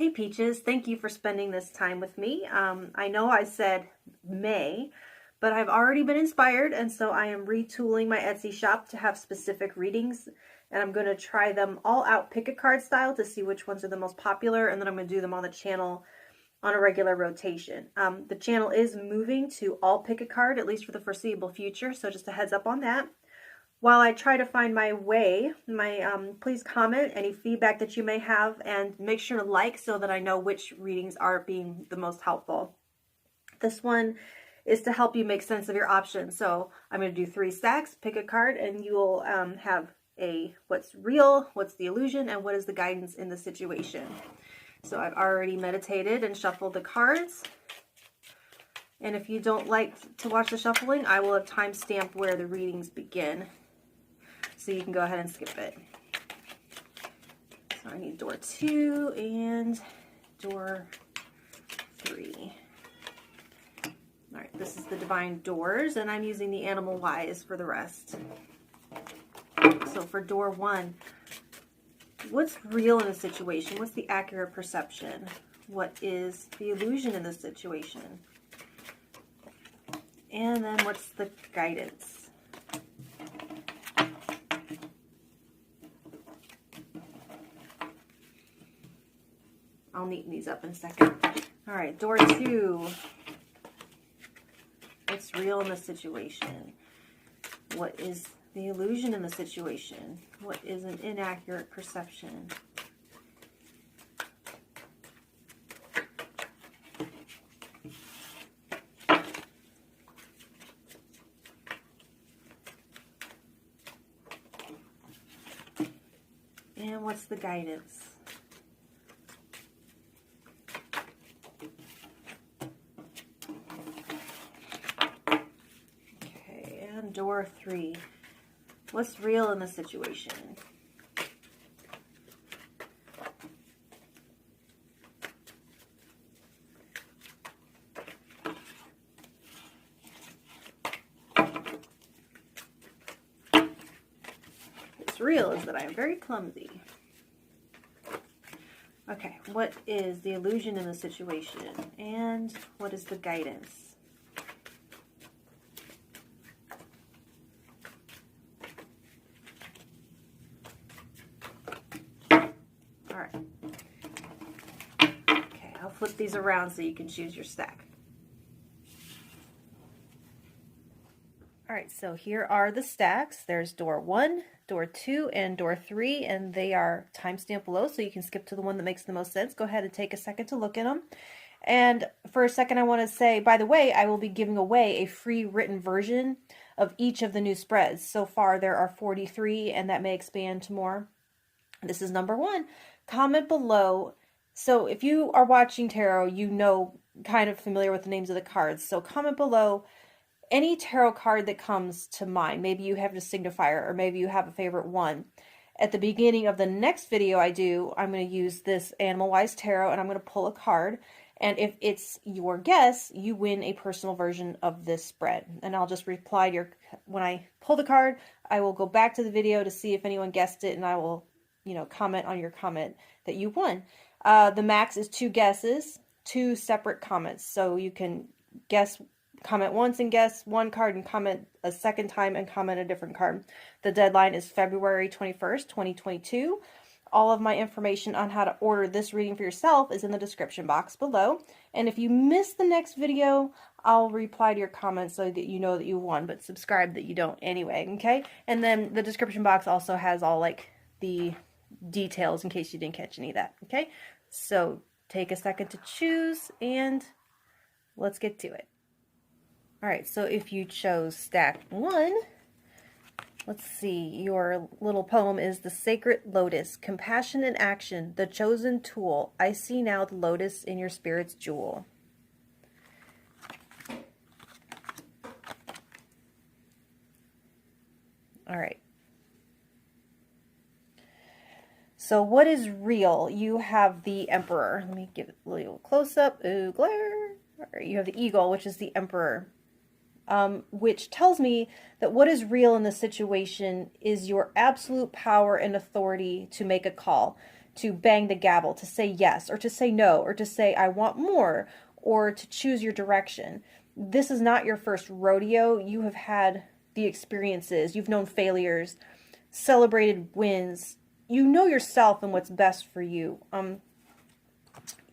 Hey Peaches, thank you for spending this time with me. I know I said May, but I've already been inspired, and so I am retooling my Etsy shop to have specific readings, and I'm going to try them all out pick-a-card style to see which ones are the most popular, and then I'm going to do them on the channel on a regular rotation. The channel is moving to all pick-a-card, at least for the foreseeable future, so just a heads up on that. While I try to find my way, please comment any feedback that you may have, and make sure to like so that I know which readings are being the most helpful. This one is to help you make sense of your options. So I'm going to do 3 stacks, pick a card, and you will have a what's real, what's the illusion, and what is the guidance in the situation. So I've already meditated and shuffled the cards. And if you don't like to watch the shuffling, I will have timestamped where the readings begin, so you can go ahead and skip it. So I need door 2 and door 3. All right, this is the Divine Doors, and I'm using the Animal Wise for the rest. So for door 1, what's real in a situation? What's the accurate perception? What is the illusion in the situation? And then what's the guidance? I'll neaten these up in a second. All right, door 2. What's real in the situation? What is the illusion in the situation? What is an inaccurate perception? And what's the guidance? Okay, and door 3. What's real in the situation? What's real is that I am very clumsy. Okay, what is the illusion in the situation? And what is the guidance? All right. Okay, I'll flip these around so you can choose your stack. All right, so here are the stacks. There's door 1, door 2, and door 3, and they are timestamped below, so you can skip to the one that makes the most sense. Go ahead and take a second to look at them. And for a second, I want to say, by the way, I will be giving away a free written version of each of the new spreads. So far, there are 43, and that may expand to more. This is number 1. Comment below. So if you are watching tarot, you know, kind of familiar with the names of the cards. So comment below any tarot card that comes to mind. Maybe you have a signifier, or maybe you have a favorite one. At the beginning of the next video I do, I'm going to use this Animal Wise Tarot, and I'm going to pull a card. And if it's your guess, you win a personal version of this spread. And I'll just reply to when I pull the card, I will go back to the video to see if anyone guessed it, and I will, comment on your comment that you won. The max is 2 guesses, 2 separate comments. So you can comment once and guess one card, and comment a second time and comment a different card. The deadline is February 21st, 2022. All of my information on how to order this reading for yourself is in the description box below. And if you miss the next video, I'll reply to your comments so that you know that you won, but subscribe that you don't anyway, okay? And then the description box also has all the details in case you didn't catch any of that, okay? So take a second to choose, and let's get to it. All right, so if you chose stack 1, let's see, your little poem is The Sacred Lotus, Compassion in Action, the Chosen Tool. I see now the lotus in your spirit's jewel. All right. So what is real? You have the Emperor. Let me give it a little close up. Ooh, glare. All right, you have the Eagle, which is the Emperor. Which tells me that what is real in the situation is your absolute power and authority to make a call. to bang the gavel, to say yes, or to say no, or to say I want more, or to choose your direction. This is not your first rodeo. You have had the experiences, you've known failures, celebrated wins. You know yourself and what's best for you.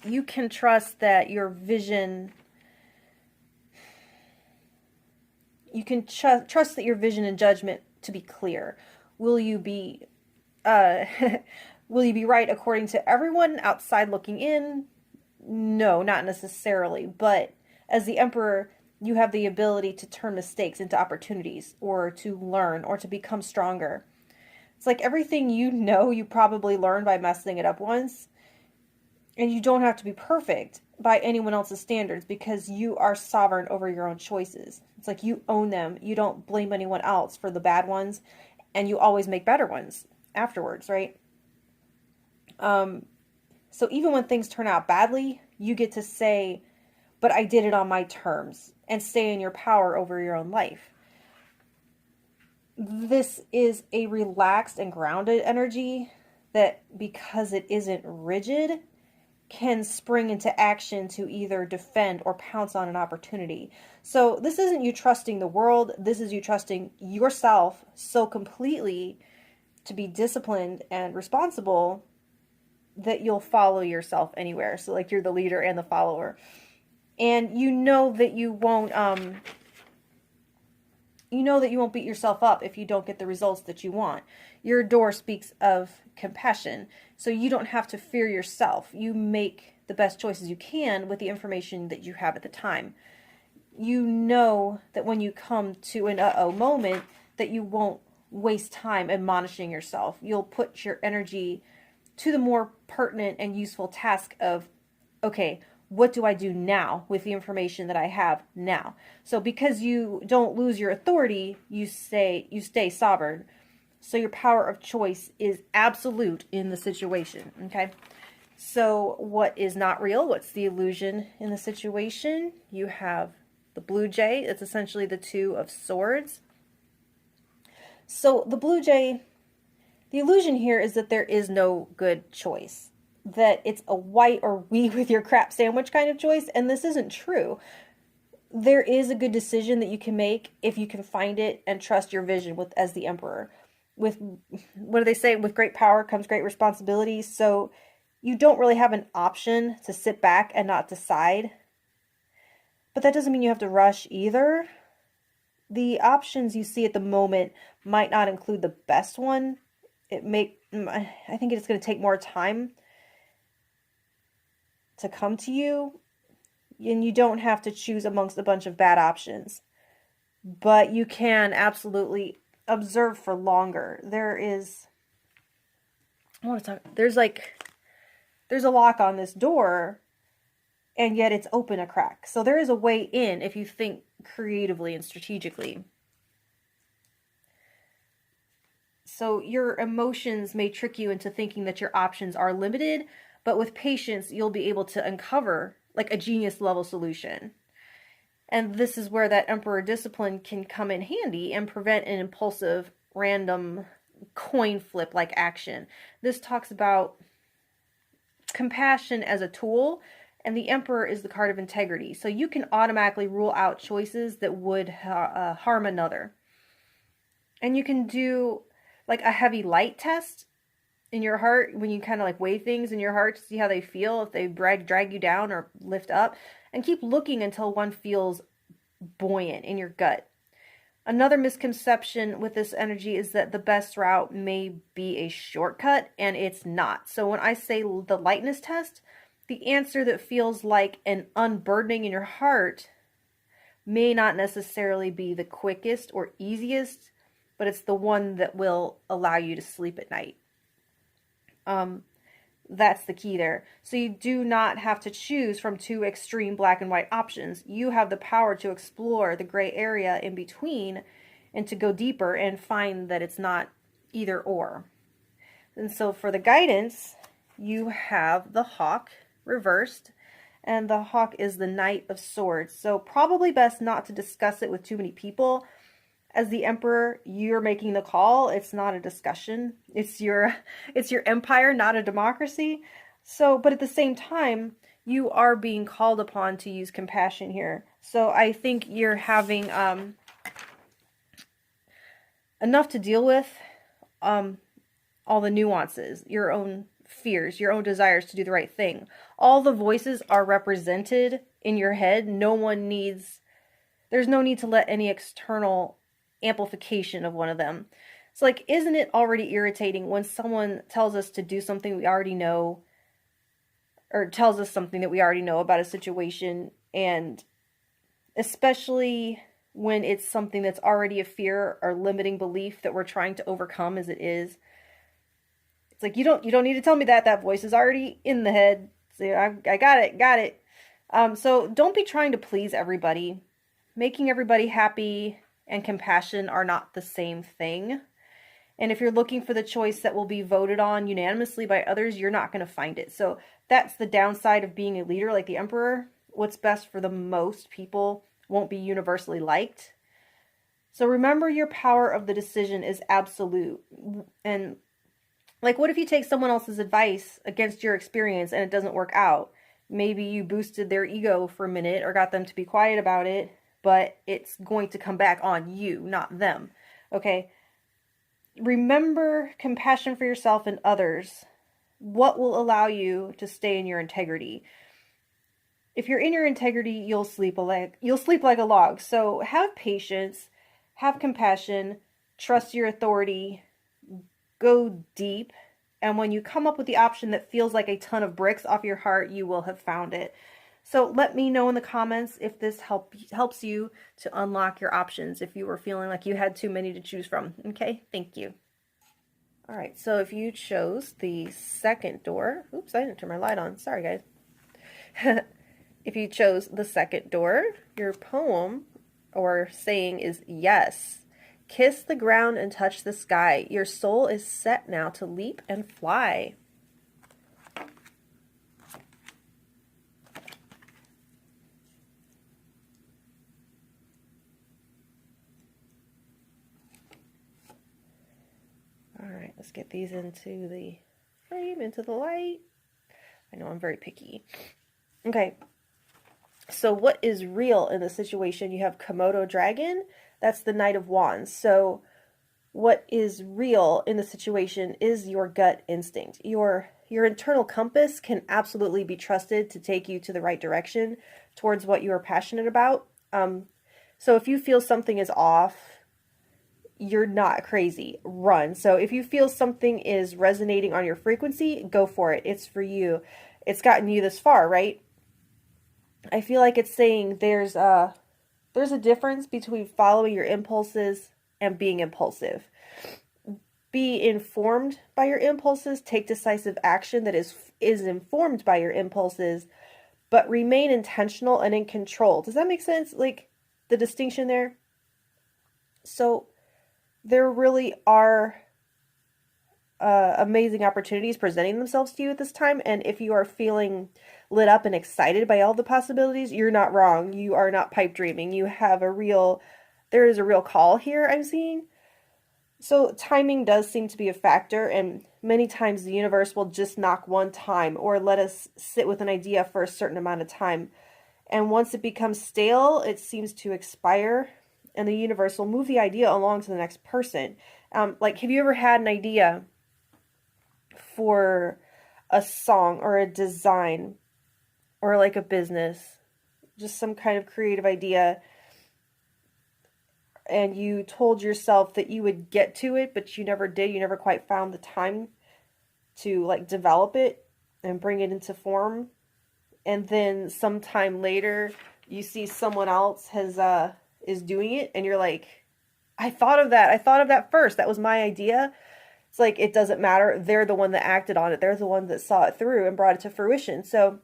You can trust that your vision, you can trust that your vision and judgment to be clear. Will you be will you be right according to everyone outside looking in? No, not necessarily. But as the Emperor, you have the ability to turn mistakes into opportunities, or to learn, or to become stronger. It's like everything you know, you probably learned by messing it up once. And you don't have to be perfect by anyone else's standards, because you are sovereign over your own choices. It's like you own them. You don't blame anyone else for the bad ones, and you always make better ones afterwards, right? So even when things turn out badly, you get to say, but I did it on my terms, and stay in your power over your own life. This is a relaxed and grounded energy that, because it isn't rigid, can spring into action to either defend or pounce on an opportunity. So this isn't you trusting the world. This is you trusting yourself so completely to be disciplined and responsible that you'll follow yourself anywhere. So like you're the leader and the follower. And you know that you won't beat yourself up if you don't get the results that you want. Your door speaks of compassion, so you don't have to fear yourself. You make the best choices you can with the information that you have at the time. You know that when you come to an uh-oh moment, that you won't waste time admonishing yourself. You'll put your energy to the more pertinent and useful task of, okay, what do I do now with the information that I have now? So because you don't lose your authority, you stay sovereign. So your power of choice is absolute in the situation, okay? So what is not real? What's the illusion in the situation? You have the blue jay. It's essentially the Two of Swords. So the blue jay, the illusion here is that there is no good choice. That it's a white or wheat with your crap sandwich kind of choice, and this isn't true. There is a good decision that you can make if you can find it and trust your vision as the Emperor. With, what do they say? With great power comes great responsibility. So you don't really have an option to sit back and not decide. But that doesn't mean you have to rush either. The options you see at the moment might not include the best one. I think it's going to take more time to come to you, and you don't have to choose amongst a bunch of bad options, but you can absolutely observe for longer. There's a lock on this door, and yet it's open a crack. So there is a way in if you think creatively and strategically. So your emotions may trick you into thinking that your options are limited, but with patience, you'll be able to uncover like a genius level solution. And this is where that Emperor discipline can come in handy and prevent an impulsive, random coin flip like action. This talks about compassion as a tool, and the Emperor is the card of integrity. So you can automatically rule out choices that would harm another. And you can do like a heavy light test in your heart when you kind of like weigh things in your heart to see how they feel, if they drag you down or lift up, and keep looking until one feels buoyant in your gut. Another misconception with this energy is that the best route may be a shortcut, and it's not. So when I say the lightness test, the answer that feels like an unburdening in your heart may not necessarily be the quickest or easiest, but it's the one that will allow you to sleep at night. That's the key there. So you do not have to choose from two extreme black and white options. You have the power to explore the gray area in between and to go deeper and find that it's not either or. And so for the guidance, you have the Hawk reversed, and the Hawk is the Knight of Swords. So probably best not to discuss it with too many people. as the emperor, you're making the call. It's not a discussion. It's your empire, not a democracy. So, but at the same time, you are being called upon to use compassion here. So I think you're having enough to deal with, all the nuances, your own fears, your own desires to do the right thing. All the voices are represented in your head. There's no need to let any external amplification of one of them. It's like, isn't it already irritating when someone tells us to do something we already know, or tells us something that we already know about a situation, and especially when it's something that's already a fear or limiting belief that we're trying to overcome as it is. It's like, you don't need to tell me that voice is already in the head. So I got it. So don't be trying to please everybody. Making everybody happy and compassion are not the same thing. And if you're looking for the choice that will be voted on unanimously by others, you're not going to find it. So that's the downside of being a leader like the emperor. What's best for the most people won't be universally liked. So remember, your power of the decision is absolute. And like, what if you take someone else's advice against your experience and it doesn't work out? Maybe you boosted their ego for a minute or got them to be quiet about it, but it's going to come back on you, not them. Okay? Remember compassion for yourself and others. What will allow you to stay in your integrity? If you're in your integrity, you'll sleep like a log. So have patience, have compassion, trust your authority, go deep, and when you come up with the option that feels like a ton of bricks off your heart, you will have found it. So let me know in the comments if this helps you to unlock your options, if you were feeling like you had too many to choose from. Okay, thank you. All right, so if you chose the second door, oops, I didn't turn my light on. Sorry, guys. If you chose the second door, your poem or saying is yes. Kiss the ground and touch the sky. Your soul is set now to leap and fly. All right, let's get these into the frame, into the light. I know I'm very picky. Okay, so what is real in the situation? You have Komodo Dragon. That's the Knight of Wands. So what is real in the situation is your gut instinct. Your internal compass can absolutely be trusted to take you to the right direction towards what you are passionate about. So if you feel something is off, you're not crazy. Run. So if you feel something is resonating on your frequency, go for it. It's for you. It's gotten you this far, right? I feel like it's saying there's a difference between following your impulses and being impulsive. Be informed by your impulses, take decisive action that is informed by your impulses, but remain intentional and in control. Does that make sense? Like, the distinction there? So there really are amazing opportunities presenting themselves to you at this time, and if you are feeling lit up and excited by all the possibilities, you're not wrong. You are not pipe dreaming. There is a real call here I'm seeing. So timing does seem to be a factor, and many times the universe will just knock one time or let us sit with an idea for a certain amount of time. And once it becomes stale, it seems to expire, and the universe will move the idea along to the next person. Like, have you ever had an idea for a song or a design or like a business, just some kind of creative idea, and you told yourself that you would get to it, but you never did? You never quite found the time to like develop it and bring it into form. And then sometime later you see someone else is doing it, and you're like, I thought of that first. That was my idea. It's like, it doesn't matter. They're the one that acted on it. They're the one that saw it through and brought it to fruition. So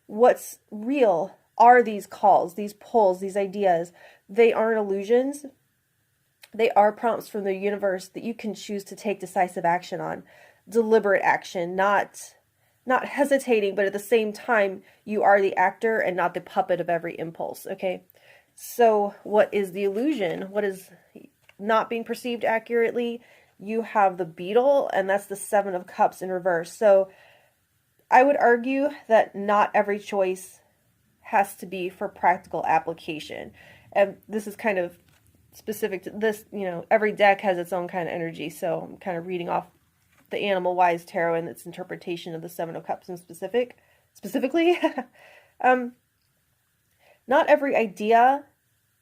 what's real are these calls, these pulls, these ideas. They aren't illusions. They are prompts from the universe that you can choose to take decisive action on. Deliberate action, not hesitating, but at the same time, you are the actor and not the puppet of every impulse, okay? So what is the illusion? What is not being perceived accurately, you have the beetle, and that's the Seven of Cups in reverse. So I would argue that not every choice has to be for practical application. And this is kind of specific to this, every deck has its own kind of energy. So I'm kind of reading off the Animal Wise Tarot and its interpretation of the Seven of Cups in specifically. Not every idea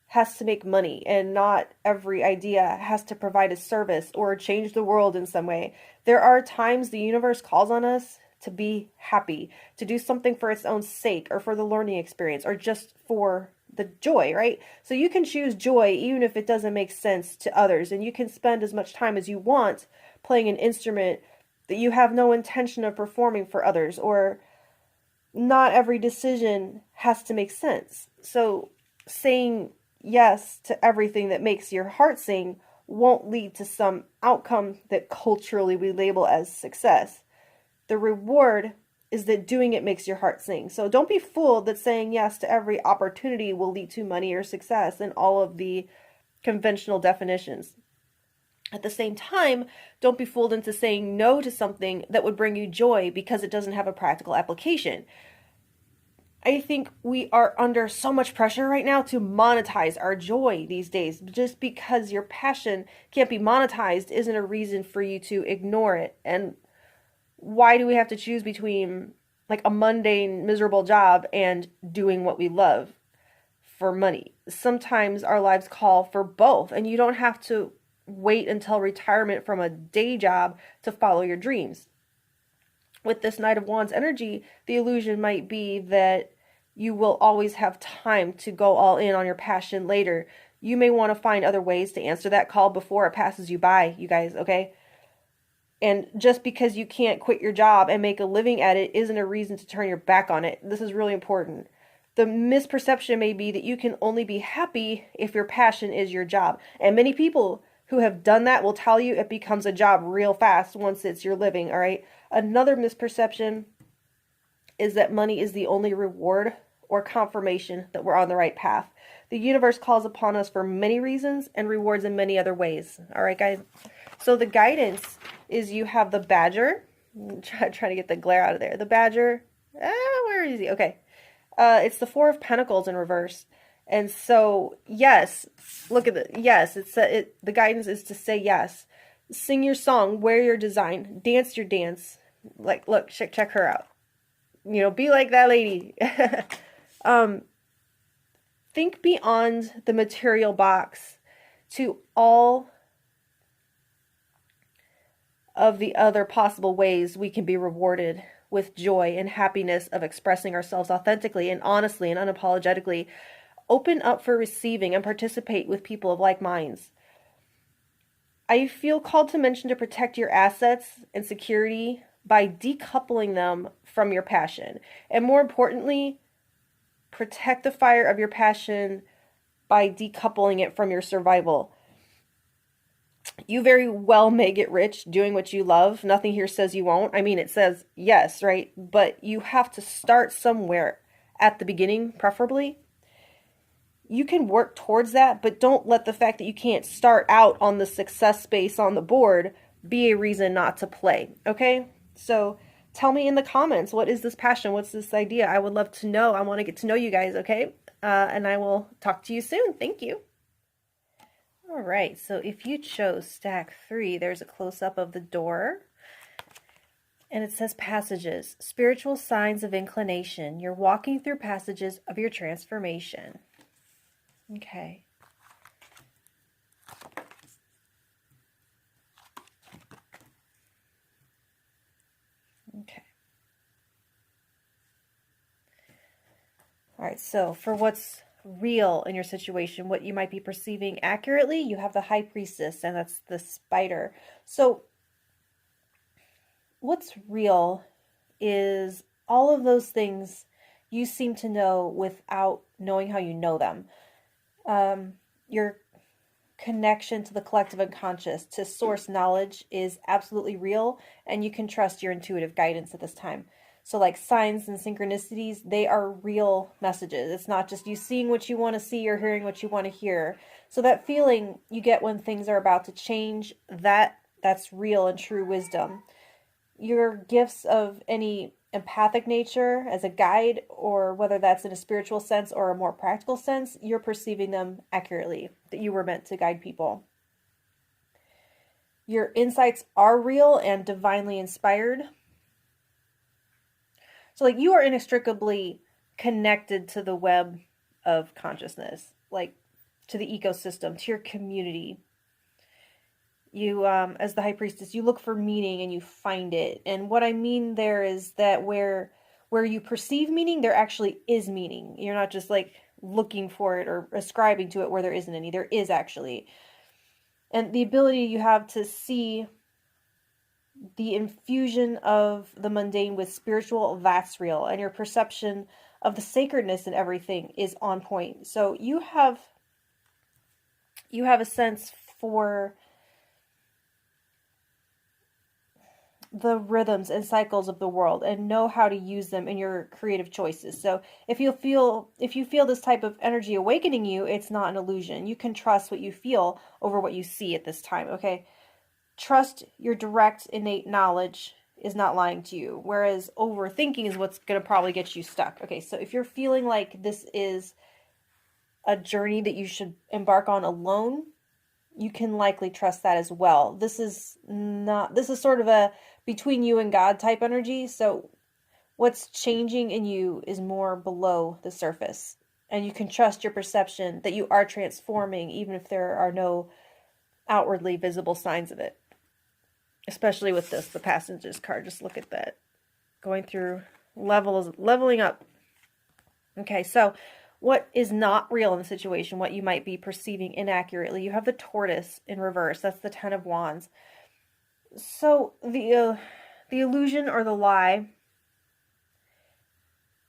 has to make money, and not every idea has to provide a service or change the world in some way. There are times the universe calls on us to be happy, to do something for its own sake, or for the learning experience, or just for the joy, right? So you can choose joy even if it doesn't make sense to others, and you can spend as much time as you want playing an instrument that you have no intention of performing for others, or not every decision has to make sense. So saying yes to everything that makes your heart sing won't lead to some outcome that culturally we label as success. The reward is that doing it makes your heart sing. So don't be fooled that saying yes to every opportunity will lead to money or success in all of the conventional definitions. At the same time, don't be fooled into saying no to something that would bring you joy because it doesn't have a practical application. I think we are under so much pressure right now to monetize our joy these days. Just because your passion can't be monetized isn't a reason for you to ignore it. And why do we have to choose between like a mundane, miserable job and doing what we love for money? Sometimes our lives call for both, and you don't have to wait until retirement from a day job to follow your dreams. With this Knight of Wands energy, the illusion might be that you will always have time to go all in on your passion later. You may want to find other ways to answer that call before it passes you by, you guys, okay? And just because you can't quit your job and make a living at it isn't a reason to turn your back on it. This is really important. The misperception may be that you can only be happy if your passion is your job. And many people who have done that will tell you it becomes a job real fast once it's your living, all right? Another misperception is that money is the only reward or confirmation that we're on the right path. The universe calls upon us for many reasons and rewards in many other ways. All right, guys? So the guidance is you have the Badger. Trying to get the glare out of there. The Badger. Where is he? Okay. It's the Four of Pentacles in reverse. And so, yes, look at it. Yes, the guidance is to say yes. Sing your song, wear your design, dance your dance. Like, look, check her out. Be like that lady. Think beyond the material box to all of the other possible ways we can be rewarded with joy and happiness of expressing ourselves authentically and honestly and unapologetically. Open up for receiving and participate with people of like minds. I feel called to mention to protect your assets and security by decoupling them from your passion. And more importantly, protect the fire of your passion by decoupling it from your survival. You very well may get rich doing what you love. Nothing here says you won't. I mean, it says yes, right? But you have to start somewhere at the beginning, preferably. You can work towards that, but don't let the fact that you can't start out on the success space on the board be a reason not to play, okay? So tell me in the comments, what is this passion? What's this idea? I would love to know. I want to get to know you guys, okay? And I will talk to you soon. Thank you. All right, so if you chose stack 3, there's a close-up of the door. And it says passages, spiritual signs of inclination. You're walking through passages of your transformation. Okay. Okay. All right, so for what's real in your situation, what you might be perceiving accurately, you have the High Priestess, and that's the spider. So what's real is all of those things you seem to know without knowing how you know them. Your connection to the collective unconscious, to source knowledge, is absolutely real, and you can trust your intuitive guidance at this time. So like signs and synchronicities, they are real messages. It's not just you seeing what you want to see or hearing what you want to hear. So that feeling you get when things are about to change, that's real and true wisdom. Your gifts of any empathic nature as a guide, or whether that's in a spiritual sense or a more practical sense, you're perceiving them accurately, that you were meant to guide people. Your insights are real and divinely inspired. So like you are inextricably connected to the web of consciousness, like to the ecosystem, to your community. You, as the high priestess, you look for meaning and you find it. And what I mean there is that where you perceive meaning, there actually is meaning. You're not just like looking for it or ascribing to it where there isn't any. There is actually. And the ability you have to see the infusion of the mundane with spiritual, that's real. And your perception of the sacredness in everything is on point. So you have a sense for the rhythms and cycles of the world and know how to use them in your creative choices. So if you feel this type of energy awakening you, it's not an illusion. You can trust what you feel over what you see at this time, okay? Trust your direct innate knowledge is not lying to you, whereas overthinking is what's going to probably get you stuck. Okay, so if you're feeling like this is a journey that you should embark on alone, you can likely trust that as well. This is sort of a between you and God type energy. So what's changing in you is more below the surface. And you can trust your perception that you are transforming, even if there are no outwardly visible signs of it. Especially with this, the Passages card. Just look at that. Going through leveling up. Okay, so what is not real in the situation, what you might be perceiving inaccurately. You have the tortoise in reverse. That's the Ten of Wands. So the illusion or the lie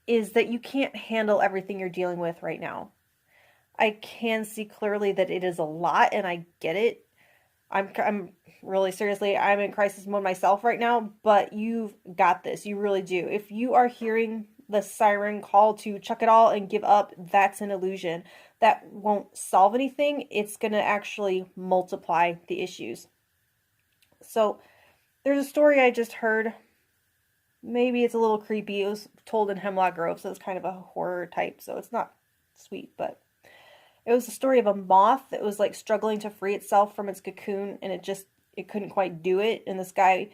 is that you can't handle everything you're dealing with right now. I can see clearly that it is a lot, and I get it. I'm really seriously, I'm in crisis mode myself right now, but you've got this. You really do. If you are hearing the siren call to chuck it all and give up, that's an illusion. That won't solve anything. It's going to actually multiply the issues. So there's a story I just heard. Maybe it's a little creepy. It was told in Hemlock Grove, so it's kind of a horror type, so it's not sweet, but it was a story of a moth that was like struggling to free itself from its cocoon, and it couldn't quite do it, and this guy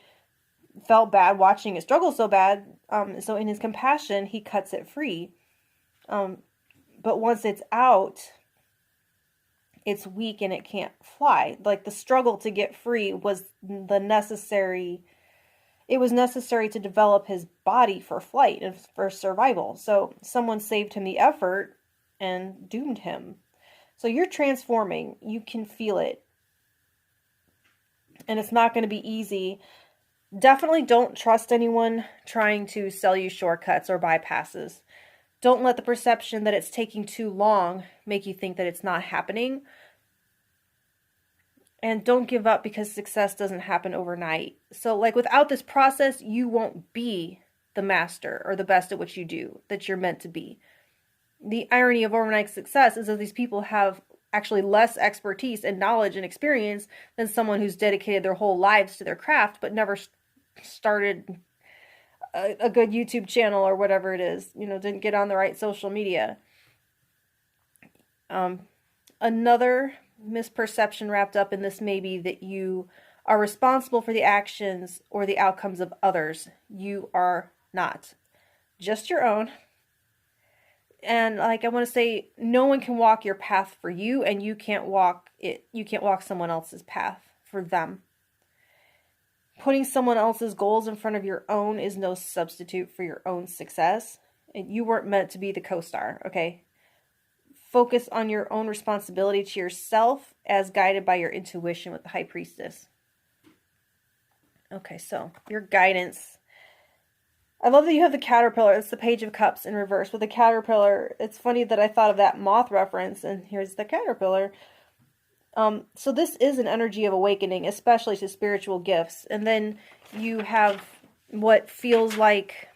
felt bad watching it struggle so bad, so in his compassion, he cuts it free. But once it's out, it's weak and it can't fly. Like the struggle to get free was necessary to develop his body for flight and for survival. So someone saved him the effort and doomed him. So you're transforming. You can feel it. And it's not going to be easy. Definitely don't trust anyone trying to sell you shortcuts or bypasses. Don't let the perception that it's taking too long make you think that it's not happening. And don't give up because success doesn't happen overnight. So like without this process, you won't be the master or the best at what you do that you're meant to be. The irony of overnight success is that these people have actually less expertise and knowledge and experience than someone who's dedicated their whole lives to their craft but never started a good YouTube channel or whatever it is, didn't get on the right social media. Another misperception wrapped up in this may be that you are responsible for the actions or the outcomes of others. You are not. Just your own. And like I want to say, no one can walk your path for you, and you can't walk someone else's path for them. Putting someone else's goals in front of your own is no substitute for your own success. And you weren't meant to be the co-star, okay? Focus on your own responsibility to yourself as guided by your intuition with the High Priestess. Okay, so your guidance. I love that you have the caterpillar. It's the Page of Cups in reverse. With the caterpillar, it's funny that I thought of that moth reference, and here's the caterpillar. So this is an energy of awakening, especially to spiritual gifts. And then you have what feels like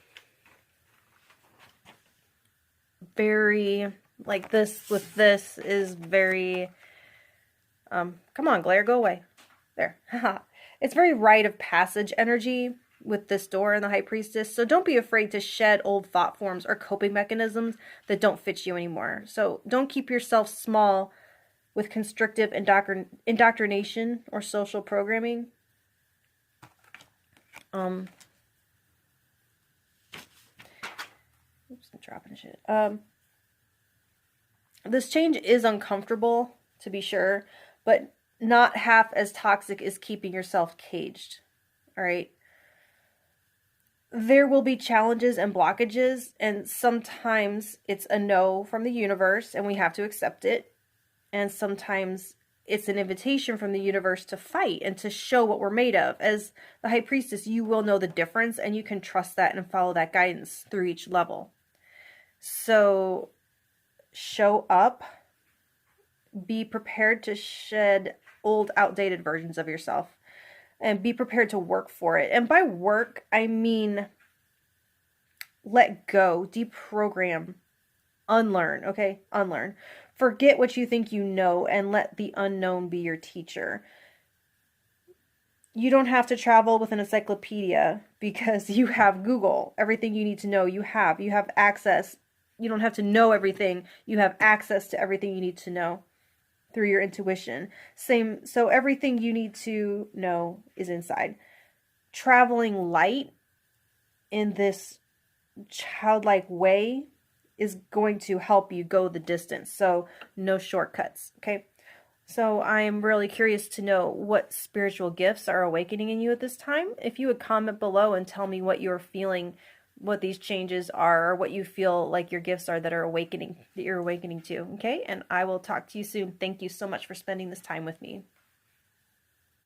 very, like this with this is very Come on, glare, go away. There. It's very rite of passage energy with this door and the High Priestess. So don't be afraid to shed old thought forms or coping mechanisms that don't fit you anymore. So don't keep yourself small with constrictive indoctrination or social programming. Oops, I'm dropping shit. This change is uncomfortable, to be sure, but not half as toxic as keeping yourself caged. All right. There will be challenges and blockages, and sometimes it's a no from the universe and we have to accept it. And sometimes it's an invitation from the universe to fight and to show what we're made of. As the High Priestess, you will know the difference, and you can trust that and follow that guidance through each level. So show up, be prepared to shed old, outdated versions of yourself, and be prepared to work for it. And by work, I mean let go, deprogram, unlearn, okay? Unlearn. Forget what you think you know and let the unknown be your teacher. You don't have to travel with an encyclopedia because you have Google. Everything you need to know, you have access. You don't have to know everything. You have access to everything you need to know through your intuition. So everything you need to know is inside. Traveling light in this childlike way is going to help you go the distance. So no shortcuts, okay? So I'm really curious to know what spiritual gifts are awakening in you at this time. If you would comment below and tell me what you're feeling, what these changes are, or what you feel like your gifts are that you're awakening to, okay? And I will talk to you soon. Thank you so much for spending this time with me.